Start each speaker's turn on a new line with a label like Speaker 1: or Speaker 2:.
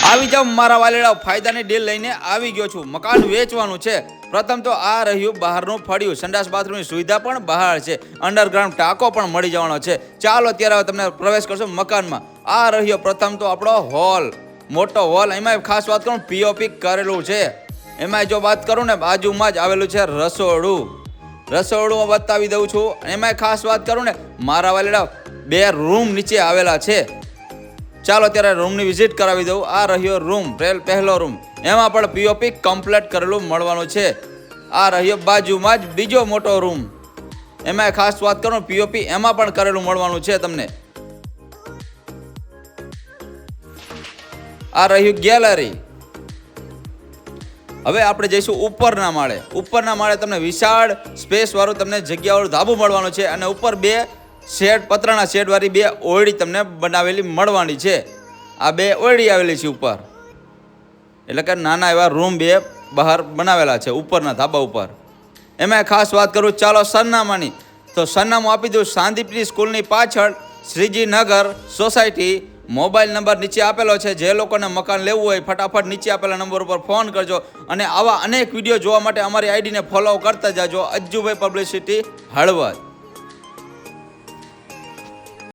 Speaker 1: આવી જાવ મારા વાલીડાઓ, ફાયદાની ડીલ લઈને આવી ગયો છું। મકાન વેચવાનું છે। પ્રથમ તો આ રહ્યું બહારનું ફળિયું, સંડાસ બાથરૂમની સુવિધા પણ બહાર છે, અંડરગ્રાઉન્ડ ટાંકો પણ મળી જવાનો છે। ચાલો ત્યારે તમને પ્રવેશ કરશો મકાનમાં। આ રહ્યો પ્રથમ તો આપણો હોલ, મોટો હોલ। એમાં ખાસ વાત કરું પીઓપી કરેલું છે। એમાં જો વાત કરું ને બાજુમાં જ આવેલું છે રસોડું। રસોડું બતાવી દઉં છું। એમાં ખાસ વાત કરું ને મારા વાલીડાઓ 2 રૂમ નીચે આવેલા છે। ચાલો ત્યારે રૂમની વિઝિટ કરાવી દઉં। આ રહ્યો રૂમ, પહેલો રૂમ, એમાં પણ પીઓપી કમ્પ્લીટ કરેલું મળવાનું છે। આ રહ્યો બાજુમાં જ બીજો મોટો રૂમ, એમાં ખાસ વાત કરું પીઓપી એમાં પણ કરેલું મળવાનું છે તમને। આ રહ્યું ગેલેરી। હવે આપણે જઈશું ઉપરના માળે। ઉપરના માળે તમને વિશાળ સ્પેસ વાળું તમને જગ્યાવાળું ધાબુ મળવાનું છે અને ઉપર 2 શેડ, પતરાના શેડ વાળી 2 ઓરડી તમને બનાવેલી મળવાની છે। આ 2 ઓરડી આવેલી છે ઉપર, એટલે કે નાના એવા રૂમ 2 બહાર બનાવેલા છે ઉપરના ધાબા ઉપર। એમાં ખાસ વાત કરું ચાલો સરનામાની, તો સરનામું આપી દઉં શાંતિપ્રિય સ્કૂલની પાછળ, શ્રીજી નગર સોસાયટી। મોબાઈલ નંબર નીચે આપેલો છે। જે લોકોને મકાન લેવું હોય ફટાફટ નીચે આપેલા નંબર ઉપર ફોન કરજો અને આવા અનેક વિડીયો જોવા માટે અમારી આઈડીને ફોલો કરતા જાજો। અજ્જુભાઈ પબ્લિસિટી હળવદ।